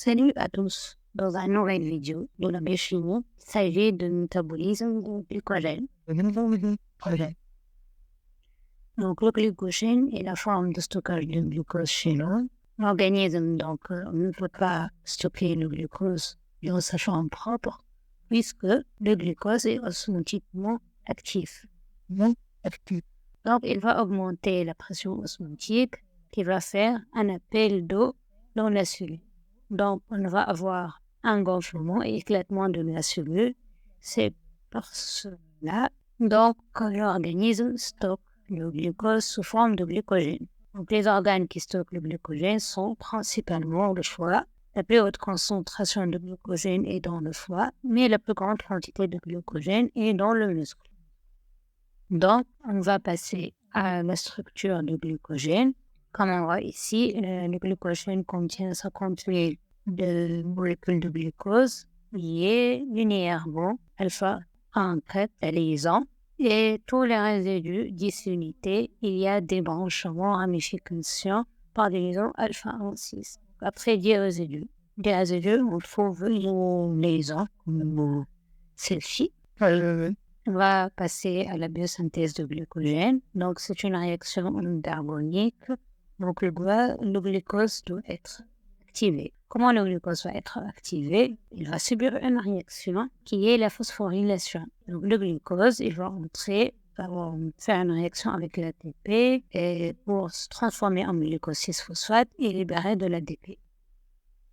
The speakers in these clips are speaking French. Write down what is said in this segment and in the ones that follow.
Salut à tous. Dans une nouvelle vidéo de la biochimie, il s'agit de métabolisme du glycogène. Donc, le glycogène est la forme de stockage du glucose chez nous. L'organisme, ne peut pas stocker le glucose dans sa forme propre, puisque le glucose est osmotiquement actif. Donc, il va augmenter la pression osmotique qui va faire un appel d'eau dans la cellule. Donc, on va avoir un gonflement et éclatement de la cellule. C'est par cela que l'organisme stocke le glucose sous forme de glycogène. Donc, les organes qui stockent le glycogène sont principalement le foie. La plus haute concentration de glycogène est dans le foie, mais la plus grande quantité de glycogène est dans le muscle. Donc, on va passer à la structure du glycogène. Comme on voit ici, le glycogène contient 58 de molécules de glucose liées linéairement alpha 1 4 à liaison. Et tous les résidus disunités, il y a des branchements, ramifications par des liaisons alpha 1 6. Après des résidus, on trouve une liaison comme celle-ci. On va passer à la biosynthèse de glycogène. Donc, c'est une réaction endargonique. Donc, le glucose doit être activé. Comment le glucose va être activé? Il va subir une réaction qui est la phosphorylation. Donc, le glucose, il va faire une réaction avec l'ATP et pour se transformer en glucose 6-phosphate et libérer de l'ADP.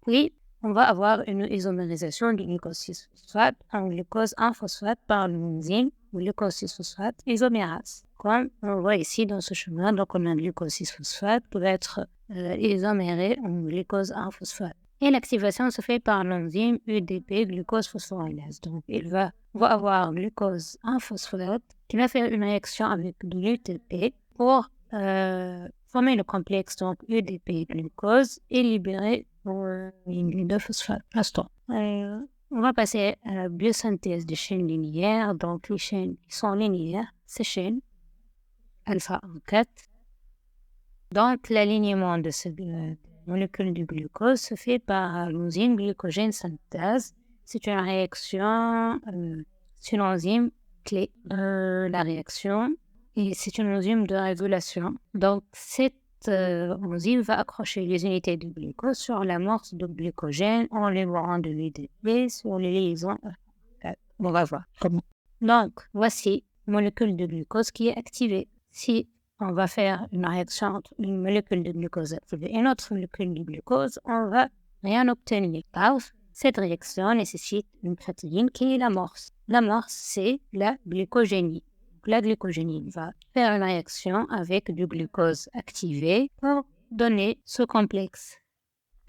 Puis, on va avoir une isomérisation du glucose 6-phosphate en glucose 1-phosphate par l'enzyme glucose 6-phosphate isomérase. Comme on voit ici dans ce schéma, donc on a un glucose 6-phosphate qui va être isoméré en glucose 1-phosphate. Et l'activation se fait par l'enzyme UDP glucose phosphorylase. Donc, on va avoir glucose 1-phosphate qui va faire une réaction avec de l'UTP pour former le complexe donc UDP glucose et libérer une 2-phosphate. On va passer à la biosynthèse des chaînes linéaires. Donc, les chaînes qui sont linéaires, ces chaînes, alpha 1 4. Donc, l'alignement de ces molécules du glucose se fait par l'enzyme glycogène synthèse. C'est une réaction, c'est une enzyme clé de la réaction et c'est une enzyme de régulation. Donc, cette enzyme va accrocher les unités de glucose sur l'amorce de glycogène en libérant de l'UDP sur les liaisons. On va voir comment. Donc, voici une molécule de glucose qui est activée. Si on va faire une réaction entre une molécule de glucose activée et une autre molécule de glucose, on va rien obtenir. Car cette réaction nécessite une protéine qui est l'amorce. L'amorce, c'est la glycogénie. La glycogénie va faire une réaction avec du glucose activé pour donner ce complexe.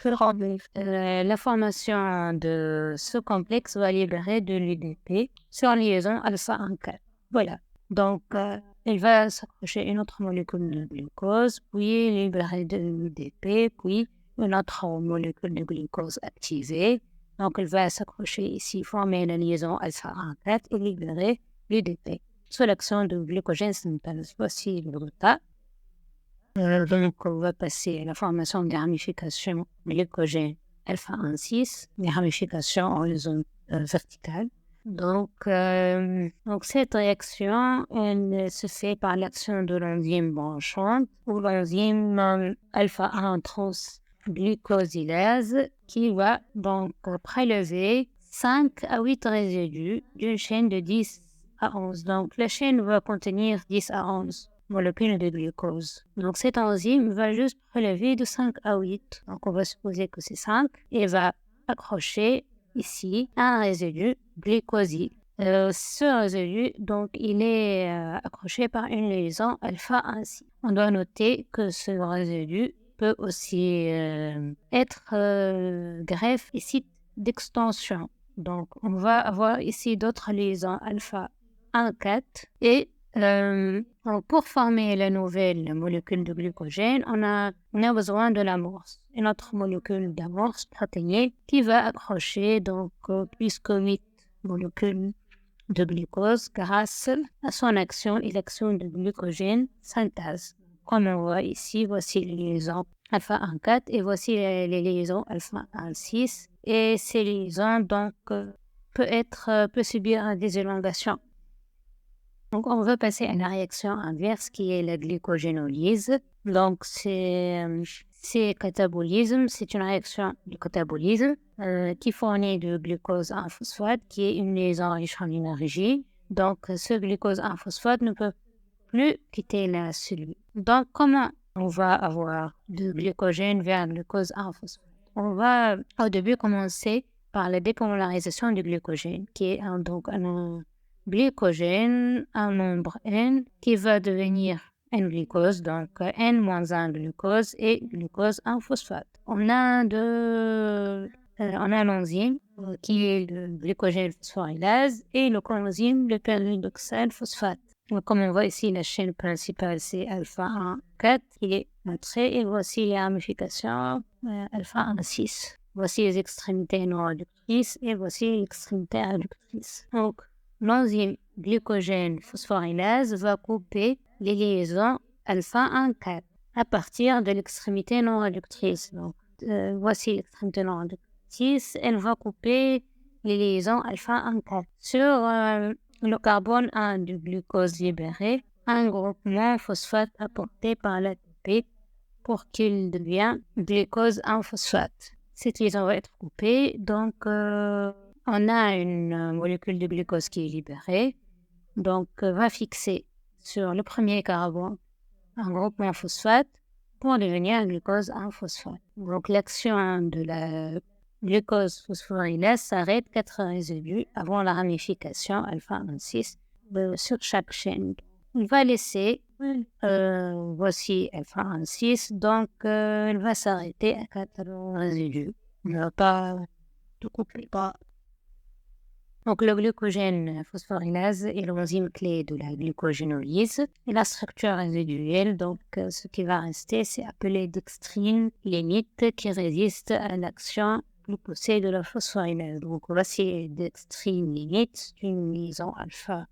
La formation de ce complexe va libérer de l'UDP sur liaison alpha 1 4. Voilà. Donc, il va s'accrocher une autre molécule de glucose, puis libérer de l'UDP, puis une autre molécule de glucose activée. Donc, il va s'accrocher ici, former la liaison alpha 1 4 et libérer l'UDP. Sous l'action de glycogène synthèse, voici le résultat. Donc, on va passer à la formation des ramifications glycogène alpha 1 6, des ramifications en zone verticale. Donc, cette réaction, elle se fait par l'action de l'enzyme branchante ou l'enzyme alpha 1 transglucosylase qui va donc prélever 5 à 8 résidus d'une chaîne de 10 à 11. Donc, la chaîne va contenir 10 à 11 molécules de glucose. Donc, cette enzyme va juste prélever de 5 à 8. Donc, on va supposer que c'est 5 et va accrocher ici un résidu glycosyle. Ce résidu, donc, il est accroché par une liaison alpha 1 6. On doit noter que ce résidu peut aussi être greffe et site d'extension. Donc, on va avoir ici d'autres liaisons alpha 1 4 et pour former la nouvelle molécule de glycogène, on a besoin de l'amorce, une autre molécule d'amorce protéinée qui va accrocher donc plus que 8 molécules de glucose grâce à son action et l'action de glycogène synthèse. Comme on voit ici, voici les liaisons alpha 1,4 et voici les liaisons alpha 1,6 et ces liaisons donc peut subir des élongations. Donc on va passer à la réaction inverse qui est la glycogénolyse. Donc c'est catabolisme, c'est une réaction de catabolisme qui fournit du glucose en phosphate qui est une liaison riche en énergie. Donc ce glucose en phosphate ne peut plus quitter la cellule. Donc comment on va avoir du glycogène vers glucose en phosphate? On va au début commencer par la dépolarisation du glycogène qui est donc un glycogène, un nombre N qui va devenir N-glucose, donc N-1 glucose et glucose en phosphate. On a l'enzyme qui est le glycogène phosphorylase et le coenzyme le pyridoxal phosphate. Donc, comme on voit ici, la chaîne principale c'est alpha 1,4 qui est montrée et voici les ramifications alpha 1,6. Voici les extrémités non réductrices et voici l'extrémité réductrice. Donc, l'enzyme glycogène phosphorylase va couper les liaisons alpha 1,4 à partir de l'extrémité non réductrice. Donc, voici l'extrémité non réductrice. Elle va couper les liaisons alpha 1,4 sur le carbone 1 du glucose libéré, un groupement phosphate apporté par l'ATP pour qu'il devienne glucose en phosphate. Cette liaison va être coupée, donc on a une molécule de glucose qui est libérée, donc va fixer sur le premier carbone un groupement phosphate pour devenir glucose en phosphate. Donc l'action de la glucose phosphorylase s'arrête 4 résidus avant la ramification alpha 1,6 sur chaque chaîne. Il va laisser, voici alpha 1,6, donc il va s'arrêter à 4 résidus. On ne va pas tout couper. Donc le glucogène phosphorylase est l'enzyme clé de la glycogénolyse et la structure résiduelle. Donc ce qui va rester, c'est appelé dextrine limite qui résiste à l'action glucosée de la phosphorylase. Donc voici dextrine limite, une liaison alpha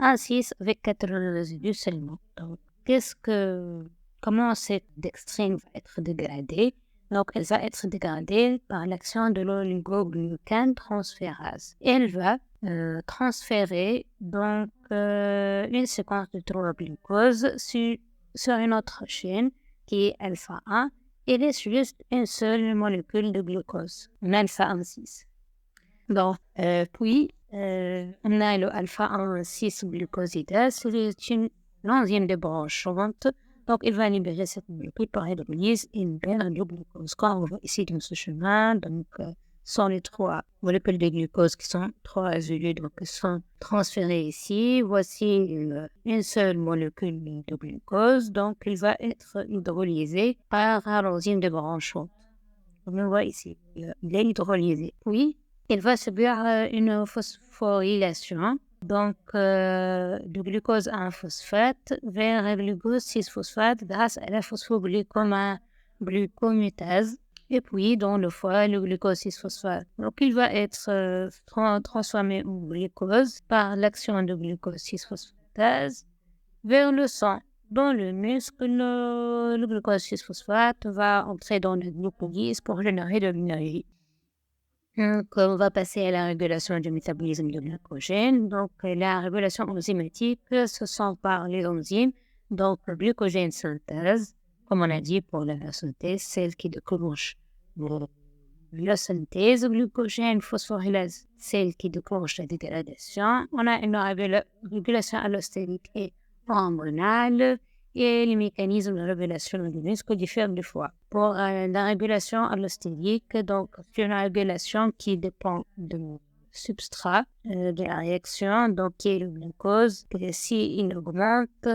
1,6 avec 4 résidus seulement. Donc comment cette dextrine va être dégradée? Donc, elle va être dégradée par l'action de l'oligoglucane transférase. Elle va transférer donc une séquence de 3 glucose sur une autre chaîne qui est alpha 1 et laisse juste une seule molécule de glucose, un alpha 1,6. Donc, puis, on a le alpha 1,6 glucosidase, c'est une enzyme débranchante. Donc, il va libérer cette molécule par hydrolyse et libérer le glucose. Comme on voit ici dans ce chemin, donc, sont les 3 molécules de glucose qui sont 3 résidus, donc sont transférées ici. Voici une seule molécule de glucose, donc il va être hydrolysé par l'enzyme débranchante. Comme on voit ici, il est hydrolysé. Puis, il va subir une phosphorylation. Donc, du glucose 1 phosphate vers le glucose 6 phosphate grâce à la phosphoglucomutase. Et puis, dans le foie, le glucose 6 phosphate. Donc, il va être transformé en glucose par l'action de glucose 6 phosphatase vers le sang. Dans le muscle, le glucose 6 phosphate va entrer dans le glucolyse pour générer de l'énergie. Donc, on va passer à la régulation du métabolisme du glycogène. Donc, la régulation enzymatique se sent par les enzymes. Donc, le glucogène synthèse, comme on a dit pour la synthèse, celle qui déclenche la synthèse, glucogène phosphorylase, celle qui déclenche la dégradation. On a une régulation allostérique et hormonale. Et les mécanismes de régulation du muscle diffèrent du foie. Pour la régulation allostérique, donc c'est une régulation qui dépend du substrat de la réaction, donc qui est le glucose. Et s'il augmente,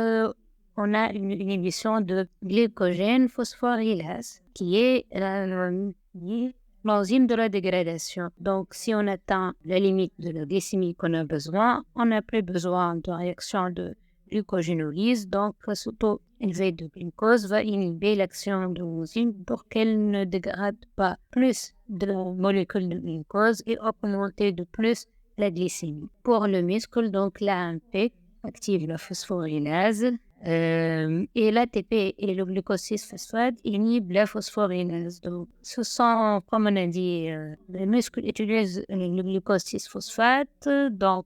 on a une inhibition de glycogène phosphorylase, qui est l'enzyme de la dégradation. Donc, si on atteint la limite de la glycémie qu'on a besoin, on n'a plus besoin de réaction de glucogénolyse, donc ce taux élevé de glucose va inhiber l'action de l'enzyme pour qu'elle ne dégrade pas plus de molécules de glucose et augmenter de plus la glycémie. Pour le muscle, donc l'AMP active la phosphorylase Et l'ATP et le glucose 6-phosphate inhibent la phosphorylase. Donc, ce sont, comme on a dit, les muscles utilisent le glucose 6-phosphate. Donc,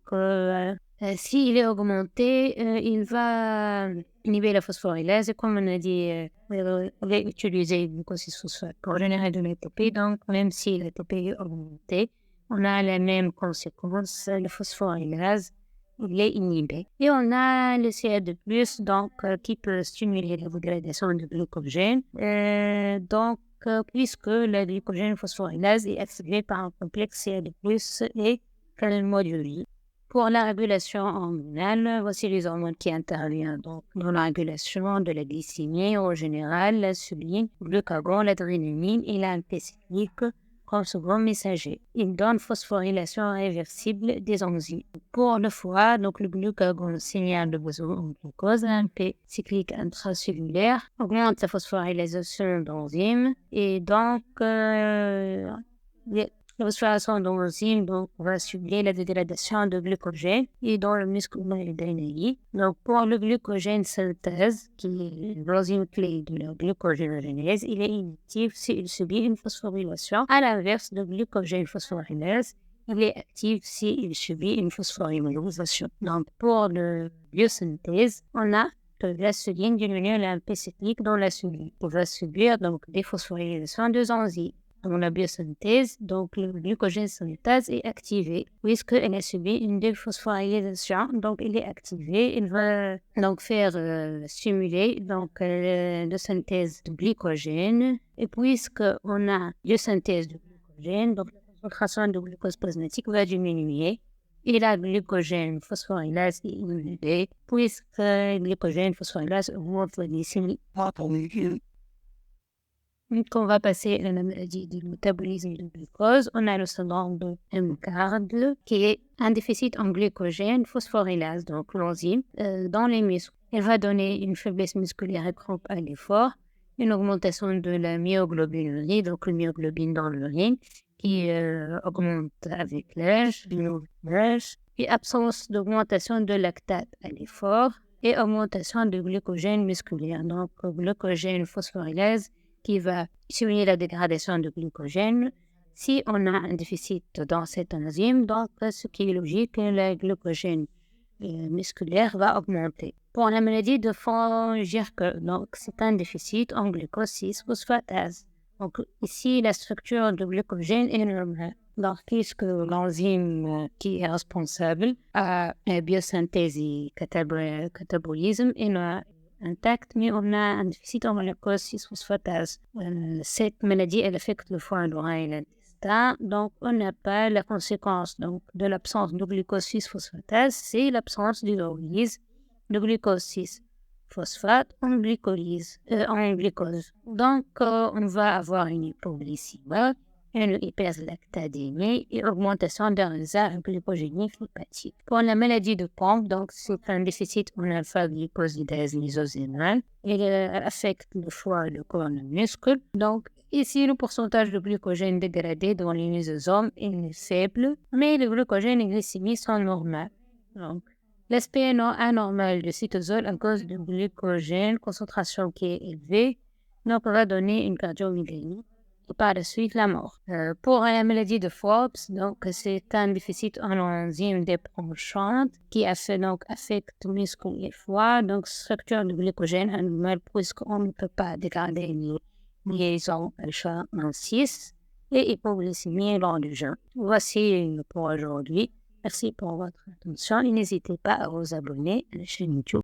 s'il est augmenté, il va inhiber la phosphorylase. Et comme on a dit, il va utiliser le glucose 6-phosphate pour générer de l'ATP. Donc, même si l'ATP est augmenté, on a la même conséquence, la phosphorylase. Il est inhibé. Et on a le CA2+, donc, qui peut stimuler la dégradation du glucogène. Puisque la glucogène phosphorylase est activée par un complexe CA2+, et qu'elle module. Pour la régulation hormonale, voici les hormones qui interviennent donc, dans la régulation de la glycémie en général, l'insuline, le glucagon, l'adrénaline et l'AMP cyclique comme second messager. Il donne phosphorylation réversible des enzymes. Pour le foie, donc le glucagon signale le besoin en glucose, l'AMP cyclique intracellulaire augmente la phosphorylation d'enzymes et donc la phosphorylation d'enzymes va stimuler la dégradation de glucogène et dans le muscle adrénaline. Donc, pour le glucogène synthèse, qui est l'enzyme clé de la glucogénogénèse, il est inactif s'il subit une phosphorylation. À l'inverse, le glucogène phosphorylase, il est actif s'il subit une phosphorylation. Donc, pour la biosynthèse, on a que l'insuline diminue l'AMP cyclique dans l'insuline. On va subir donc des phosphorylations de enzymes. Dans la biosynthèse, donc le glucogène synthèse est activé puisqu'elle a subi une déphosphorylation, donc il est activé, il va donc faire stimuler donc la synthèse de glycogène et puisqu'on a biosynthèse de glycogène, donc la concentration de glucose plasmatique va diminuer et la glycogène phosphorylase est inhibée puisque le glycogène phosphorylase augmente la glycémie. Quand on va passer à la maladie du métabolisme du glucose, on a le syndrome de MCARD qui est un déficit en glycogène phosphorylase, donc l'enzyme, dans les muscles. Elle va donner une faiblesse musculaire et crampe à l'effort, une augmentation de la myoglobinurie, donc la myoglobine dans l'urine, qui augmente avec l'âge, et absence d'augmentation de lactate à l'effort et augmentation de glycogène musculaire, donc glycogène phosphorylase qui va stimuler la dégradation de glycogène. Si on a un déficit dans cette enzyme, donc ce qui est logique, le glycogène musculaire va augmenter. Pour la maladie de Von-Gierke, donc c'est un déficit en glucose 6-phosphatase. Donc ici, la structure du glycogène est normale. Donc, puisque l'enzyme qui est responsable à la biosynthèse et catabolisme est intact, mais on a un déficit en glucose 6-phosphatase. Cette maladie, elle affecte le foie, l'orein et l'intestin, donc on n'a pas la conséquence donc, de l'absence de glucose 6-phosphatase, c'est l'absence d'hydrolyse de glucose 6-phosphate en glucose. Donc, on va avoir une hypoglycémie, une hyperlactadémie et augmentation d'un réserve glycogénique hépatique. Pour la maladie de Pompe, donc c'est un déficit en alpha-glucosidase lysosénale. Il affecte le foie, le corps, le muscle. Donc ici, le pourcentage de glycogène dégradé dans les lysosomes est faible, mais les glycogènes et glycémie sont normales. Donc, l'aspect anormal du cytosol à cause du glycogène, concentration qui est élevée, donc va donner une cardiomyopathe. Et par la suite la mort. Pour la maladie de Forbes, donc c'est un déficit en enzyme débranchante qui affecte le muscle et le foie, donc structure du glycogène animal puisqu'on ne peut pas dégrader les liaisons alpha-6 et hypoglycémie lors du jeûne. Voici pour aujourd'hui. Merci pour votre attention et n'hésitez pas à vous abonner à la chaîne YouTube.